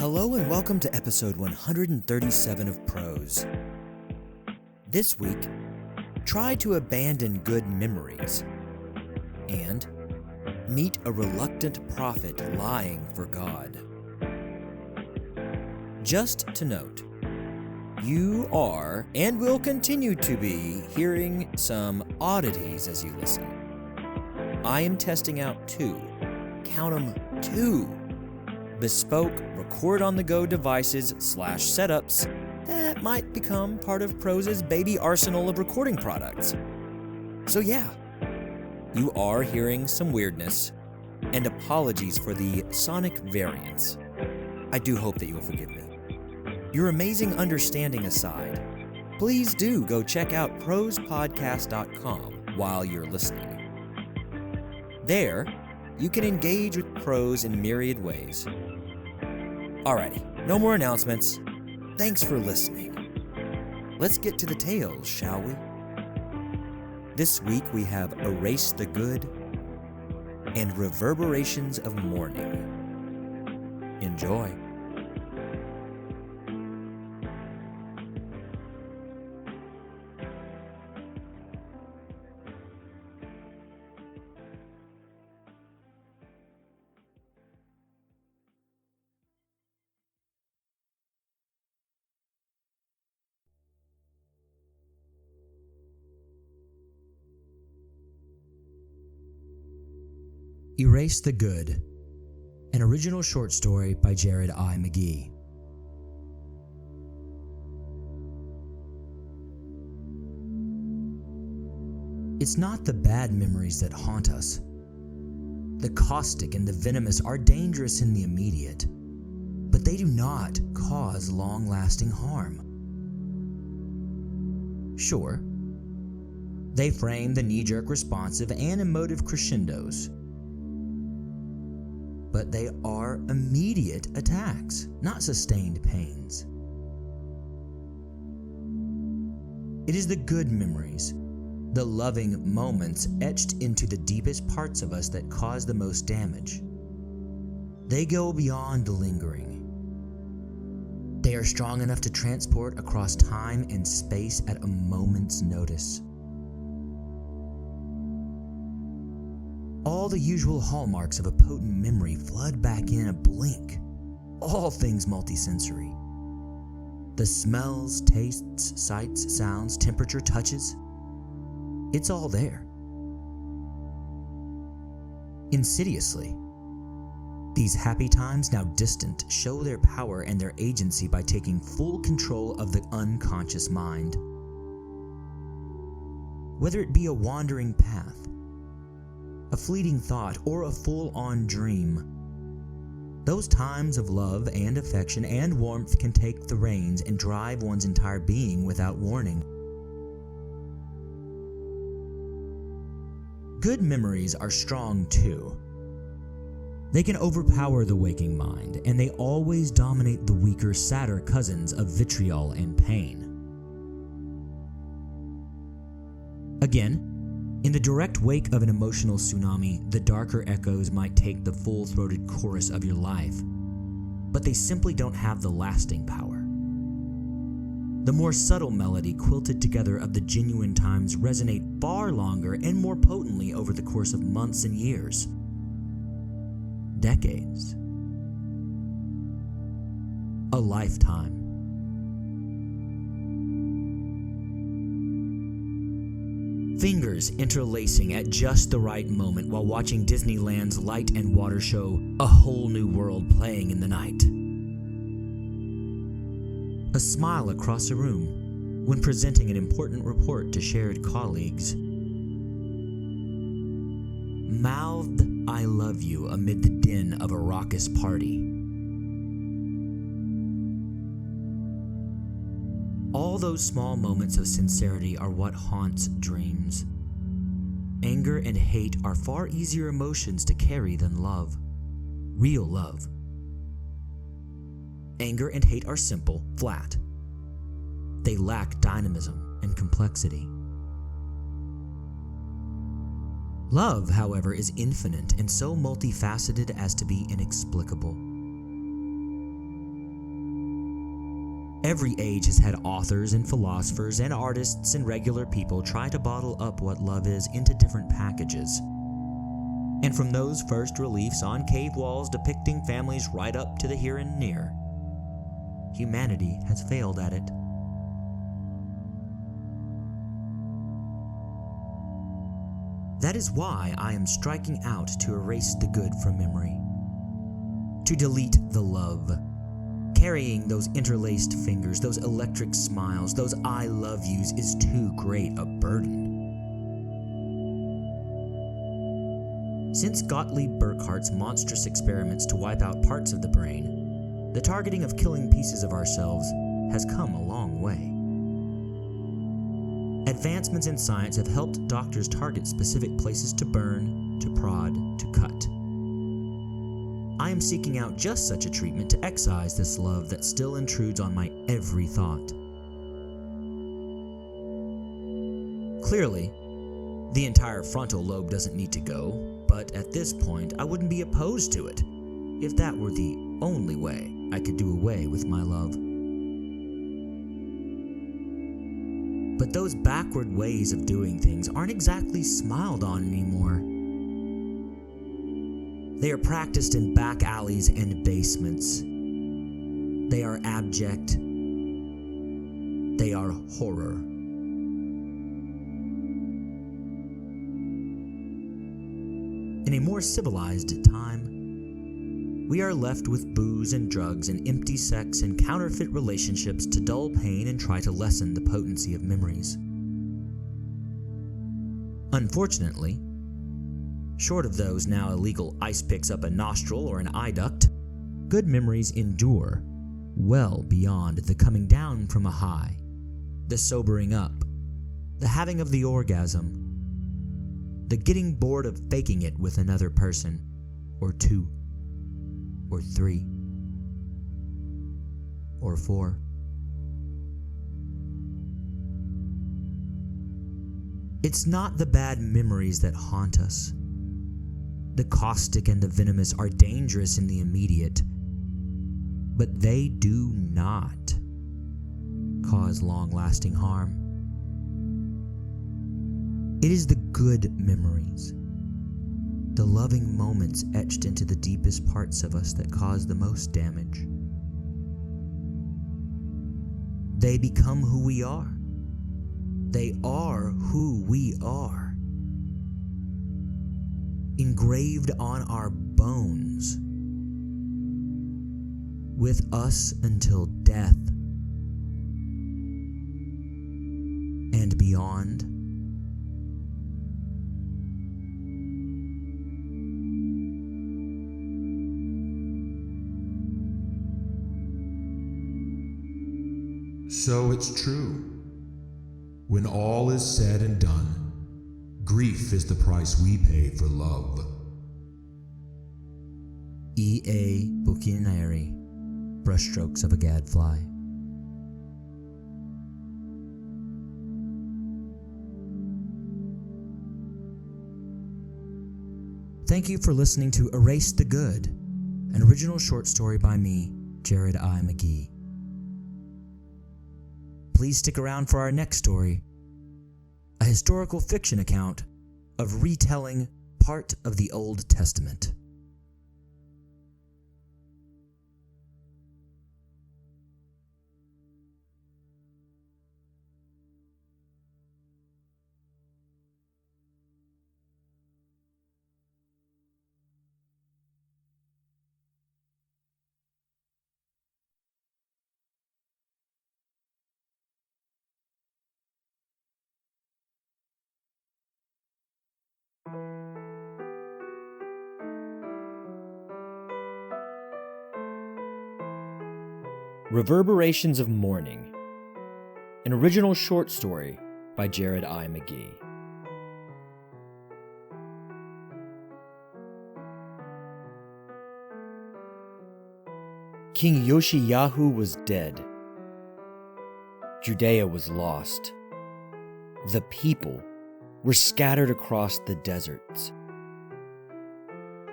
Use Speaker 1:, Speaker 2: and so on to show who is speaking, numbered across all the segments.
Speaker 1: Hello and welcome to episode 137 of Prose. This week, try to abandon good memories and meet a reluctant prophet lying for God. Just to note, you are and will continue to be hearing some oddities as you listen. I am testing out two bespoke record-on-the-go devices / setups that might become part of Prose's baby arsenal of recording products. So yeah, you are hearing some weirdness, and apologies for the sonic variance. I do hope that you will forgive me. Your amazing understanding aside, please do go check out prosepodcast.com while you're listening. There, you can engage with Prose in myriad ways. Alrighty, no more announcements. Thanks for listening. Let's get to the tales, shall we? This week we have Erase the Good and Reverberations of Mourning. Enjoy. Erase the Good, an original short story by Jared I. McGee. It's not the bad memories that haunt us. The caustic and the venomous are dangerous in the immediate, but they do not cause long-lasting harm. Sure, they frame the knee-jerk responsive and emotive crescendos, but they are immediate attacks, not sustained pains. It is the good memories, the loving moments etched into the deepest parts of us that cause the most damage. They go beyond lingering. They are strong enough to transport across time and space at a moment's notice. All the usual hallmarks of a potent memory flood back in a blink. All things multisensory. The smells, tastes, sights, sounds, temperature, touches. It's all there. Insidiously, these happy times, now distant, show their power and their agency by taking full control of the unconscious mind. Whether it be a wandering path, a fleeting thought, or a full-on dream, those times of love and affection and warmth can take the reins and drive one's entire being without warning. Good memories are strong too. They can overpower the waking mind, and they always dominate the weaker, sadder cousins of vitriol and pain. Again, in the direct wake of an emotional tsunami, the darker echoes might take the full-throated chorus of your life, but they simply don't have the lasting power. The more subtle melody quilted together of the genuine times resonate far longer and more potently over the course of months and years. Decades. A lifetime. Fingers interlacing at just the right moment while watching Disneyland's light and water show A Whole New World playing in the night. A smile across a room when presenting an important report to shared colleagues. Mouthed I love you amid the din of a raucous party. All those small moments of sincerity are what haunts dreams. Anger and hate are far easier emotions to carry than love. Real love. Anger and hate are simple, flat. They lack dynamism and complexity. Love, however, is infinite and so multifaceted as to be inexplicable. Every age has had authors and philosophers and artists and regular people try to bottle up what love is into different packages. And from those first reliefs on cave walls depicting families right up to the here and near, humanity has failed at it. That is why I am striking out to erase the good from memory, to delete the love. Carrying those interlaced fingers, those electric smiles, those I love yous is too great a burden. Since Gottlieb Burckhardt's monstrous experiments to wipe out parts of the brain, the targeting of killing pieces of ourselves has come a long way. Advancements in science have helped doctors target specific places to burn, to prod, to cut. I am seeking out just such a treatment to excise this love that still intrudes on my every thought. Clearly, the entire frontal lobe doesn't need to go, but at this point I wouldn't be opposed to it, if that were the only way I could do away with my love. But those backward ways of doing things aren't exactly smiled on anymore. They are practiced in back alleys and basements. They are abject. They are horror. In a more civilized time, we are left with booze and drugs and empty sex and counterfeit relationships to dull pain and try to lessen the potency of memories. Unfortunately, short of those now illegal ice picks up a nostril or an eye duct, good memories endure well beyond the coming down from a high, the sobering up, the having of the orgasm, the getting bored of faking it with another person, or two, or three, or four. It's not the bad memories that haunt us. The caustic and the venomous are dangerous in the immediate, but they do not cause long-lasting harm. It is the good memories, the loving moments etched into the deepest parts of us that cause the most damage. They become who we are. They are who we are. Engraved on our bones, with us until death and beyond.
Speaker 2: So it's true. When all is said and done, grief is the price we pay for love.
Speaker 1: E.A. Bucchianeri, Brushstrokes of a Gadfly. Thank you for listening to Erase the Good, an original short story by me, Jared I. McGee. Please stick around for our next story, a historical fiction account of retelling part of the Old Testament. Reverberations of Mourning, an original short story by Jared I. McGee. King Yoshiyahu was dead. Judea was lost. The people were scattered across the deserts.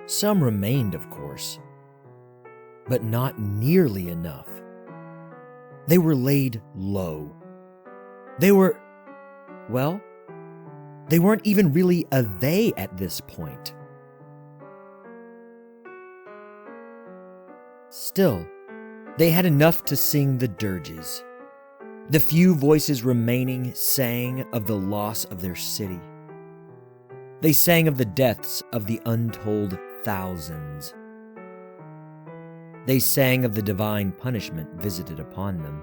Speaker 1: Some remained, of course, but not nearly enough. They were laid low. They weren't even really a they at this point. Still, they had enough to sing the dirges. The few voices remaining sang of the loss of their city. They sang of the deaths of the untold thousands. They sang of the divine punishment visited upon them.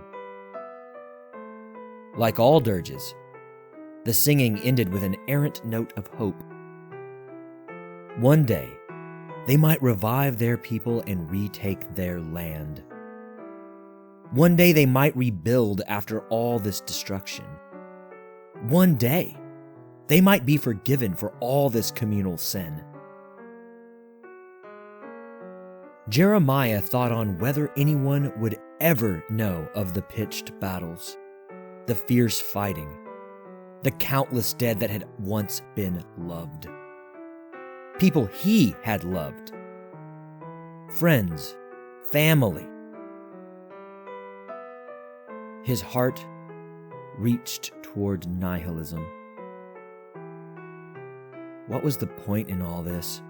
Speaker 1: Like all dirges, the singing ended with an errant note of hope. One day, they might revive their people and retake their land. One day they might rebuild after all this destruction. One day, they might be forgiven for all this communal sin. Jeremiah thought on whether anyone would ever know of the pitched battles, the fierce fighting, the countless dead that had once been loved. People he had loved. Friends, family. His heart reached toward nihilism. What was the point in all this?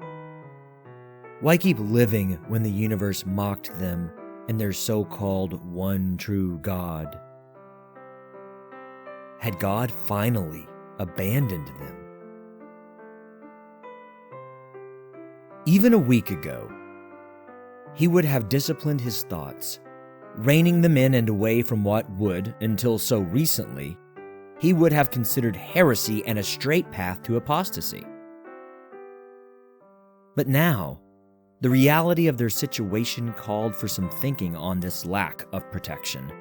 Speaker 1: Why keep living when the universe mocked them and their so-called one true God? Had God finally abandoned them? Even a week ago, he would have disciplined his thoughts, reining them in and away from what would, until so recently, he would have considered heresy and a straight path to apostasy. But now, the reality of their situation called for some thinking on this lack of protection.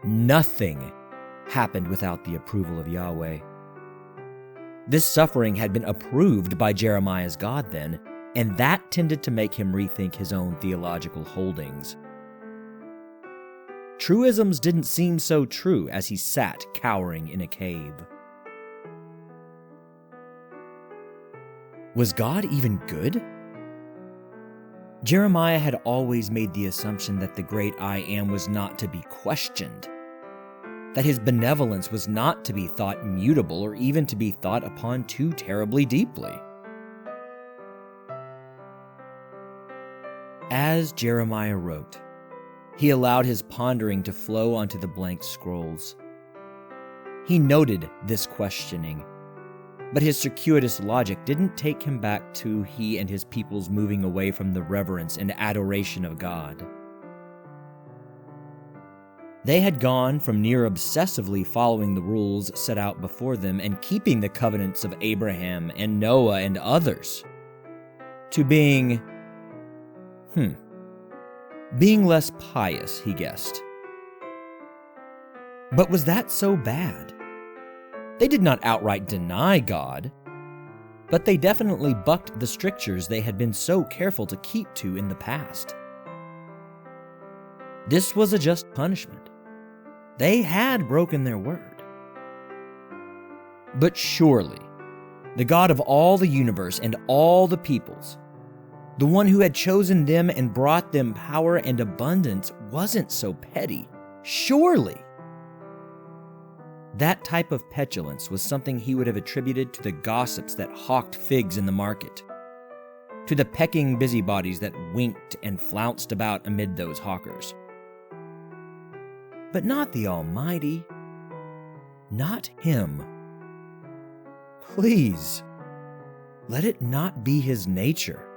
Speaker 1: Nothing happened without the approval of Yahweh. This suffering had been approved by Jeremiah's God then, and that tended to make him rethink his own theological holdings. Truisms didn't seem so true as he sat cowering in a cave. Was God even good? Jeremiah had always made the assumption that the great I Am was not to be questioned, that his benevolence was not to be thought mutable or even to be thought upon too terribly deeply. As Jeremiah wrote, he allowed his pondering to flow onto the blank scrolls. He noted this questioning, but his circuitous logic didn't take him back to he and his people's moving away from the reverence and adoration of God. They had gone from near obsessively following the rules set out before them and keeping the covenants of Abraham and Noah and others, to being less pious, he guessed. But was that so bad? They did not outright deny God, but they definitely bucked the strictures they had been so careful to keep to in the past. This was a just punishment. They had broken their word. But surely, the God of all the universe and all the peoples, the one who had chosen them and brought them power and abundance, wasn't so petty. Surely! That type of petulance was something he would have attributed to the gossips that hawked figs in the market, to the pecking busybodies that winked and flounced about amid those hawkers. But not the Almighty. Not Him. Please, let it not be His nature.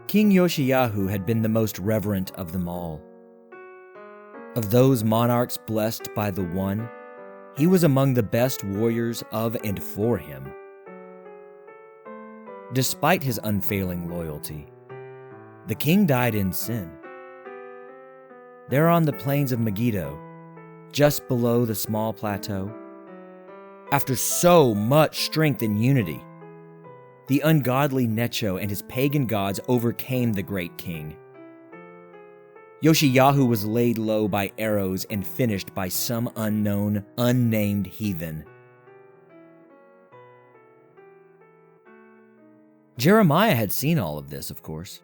Speaker 1: King Yoshiyahu had been the most reverent of them all. Of those monarchs blessed by the One, he was among the best warriors of and for him. Despite his unfailing loyalty, the king died in sin. There on the plains of Megiddo, just below the small plateau, after so much strength and unity, the ungodly Necho and his pagan gods overcame the great king. Yoshiyahu was laid low by arrows and finished by some unknown, unnamed heathen. Jeremiah had seen all of this, of course.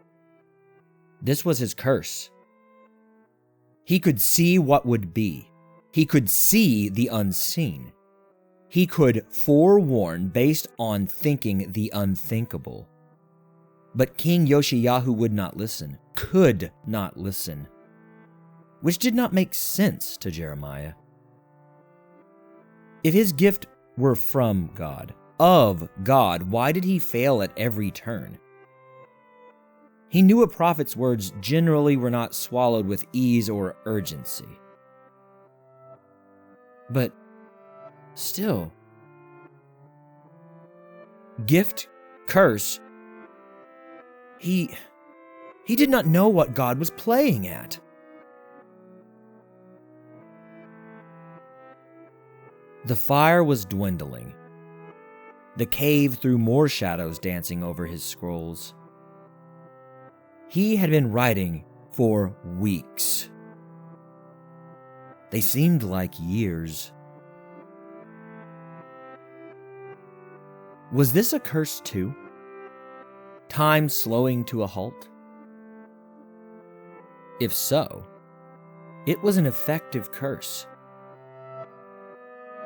Speaker 1: This was his curse. He could see what would be. He could see the unseen. He could forewarn based on thinking the unthinkable. But King Yoshiyahu would not listen, could not listen, which did not make sense to Jeremiah. If his gift were from God, of God, why did he fail at every turn? He knew a prophet's words generally were not swallowed with ease or urgency. But still, gift, curse, he did not know what God was playing at. The fire was dwindling. The cave threw more shadows dancing over his scrolls. He had been writing for weeks. They seemed like years. Was this a curse too? Time slowing to a halt? If so, it was an effective curse.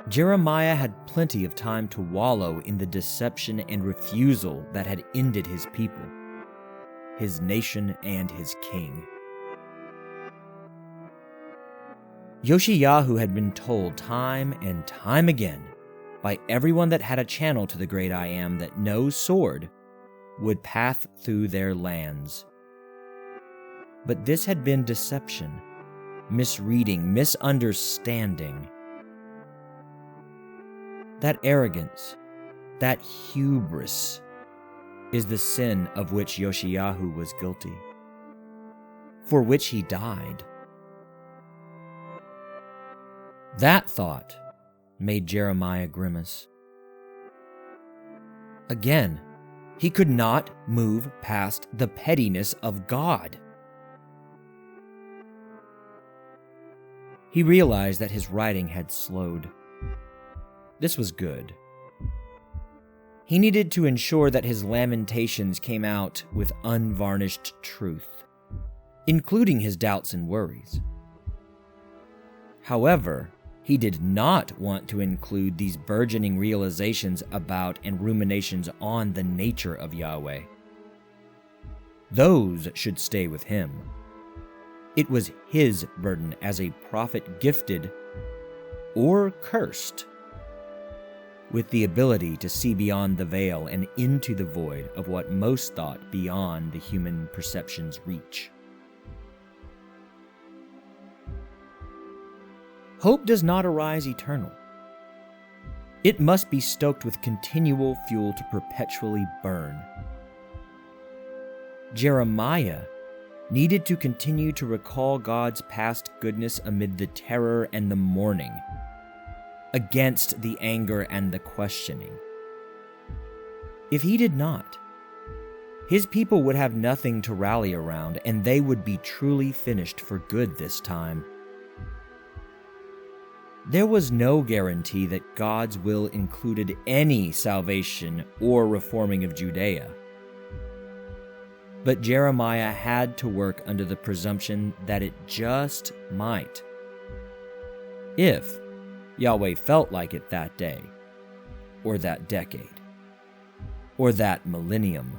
Speaker 1: Jeremiah had plenty of time to wallow in the deception and refusal that had ended his people, his nation, and his king. Yoshiyahu had been told time and time again by everyone that had a channel to the great I Am that no sword would pass through their lands. But this had been deception, misreading, misunderstanding. That arrogance, that hubris, is the sin of which Yoshiyahu was guilty, for which he died. That thought made Jeremiah grimace. Again, he could not move past the pettiness of God. He realized that his writing had slowed. This was good. He needed to ensure that his lamentations came out with unvarnished truth, including his doubts and worries. However, he did not want to include these burgeoning realizations about and ruminations on the nature of Yahweh. Those should stay with him. It was his burden as a prophet gifted or cursed with the ability to see beyond the veil and into the void of what most thought beyond the human perception's reach. Hope does not arise eternal. It must be stoked with continual fuel to perpetually burn. Jeremiah needed to continue to recall God's past goodness amid the terror and the mourning, against the anger and the questioning. If he did not, his people would have nothing to rally around, and they would be truly finished for good this time. There was no guarantee that God's will included any salvation or reforming of Judea. But Jeremiah had to work under the presumption that it just might, if Yahweh felt like it that day, or that decade, or that millennium.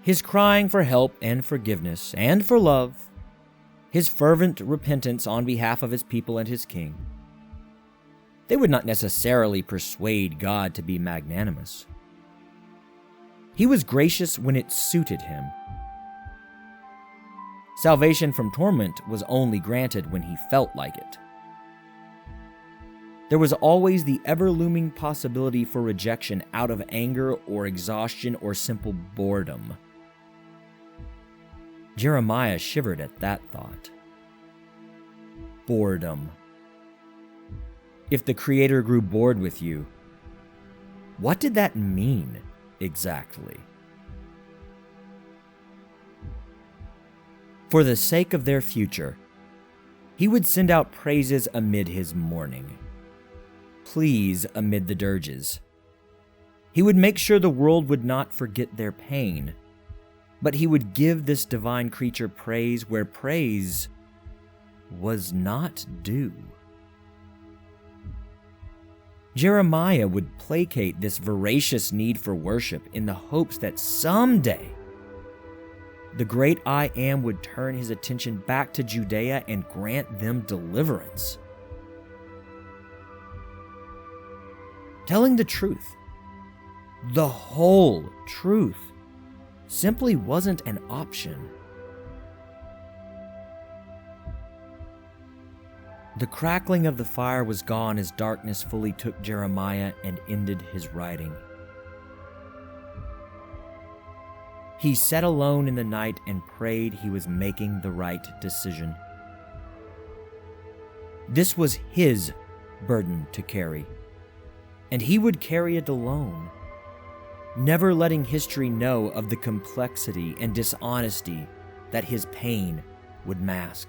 Speaker 1: His crying for help and forgiveness and for love, his fervent repentance on behalf of his people and his king, they would not necessarily persuade God to be magnanimous. He was gracious when it suited him. Salvation from torment was only granted when he felt like it. There was always the ever-looming possibility for rejection out of anger or exhaustion or simple boredom. Jeremiah shivered at that thought. Boredom. If the Creator grew bored with you, what did that mean exactly? For the sake of their future, he would send out praises amid his mourning. pleas amid the dirges. He would make sure the world would not forget their pain, but he would give this divine creature praise where praise was not due. Jeremiah would placate this voracious need for worship in the hopes that someday the great I Am would turn his attention back to Judea and grant them deliverance. Telling the truth, the whole truth, simply wasn't an option. The crackling of the fire was gone as darkness fully took Jeremiah and ended his writing. He sat alone in the night and prayed he was making the right decision. This was his burden to carry, and he would carry it alone, never letting history know of the complexity and dishonesty that his pain would mask.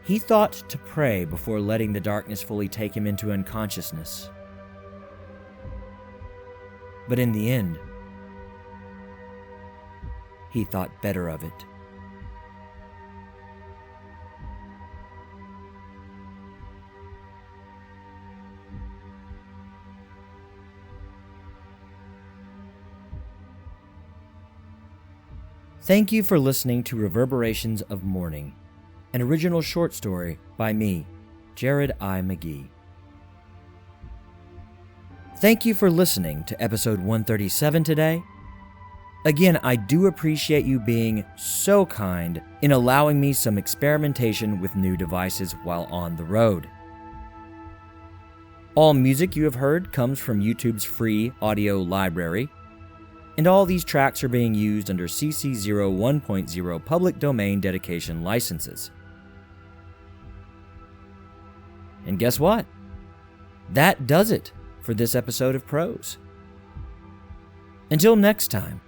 Speaker 1: He thought to pray before letting the darkness fully take him into unconsciousness. But in the end, he thought better of it. Thank you for listening to Reverberations of Mourning, an original short story by me, Jared I. McGee. Thank you for listening to episode 137 today. Again, I do appreciate you being so kind in allowing me some experimentation with new devices while on the road. All music you have heard comes from YouTube's free audio library, and all these tracks are being used under CC 01.0 public domain dedication licenses. And guess what? That does it for this episode of Prose. Until next time,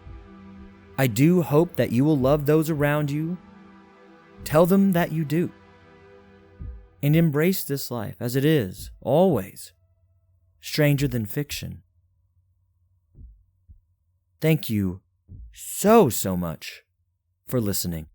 Speaker 1: I do hope that you will love those around you, tell them that you do, and embrace this life as it is, always, stranger than fiction. Thank you so much for listening.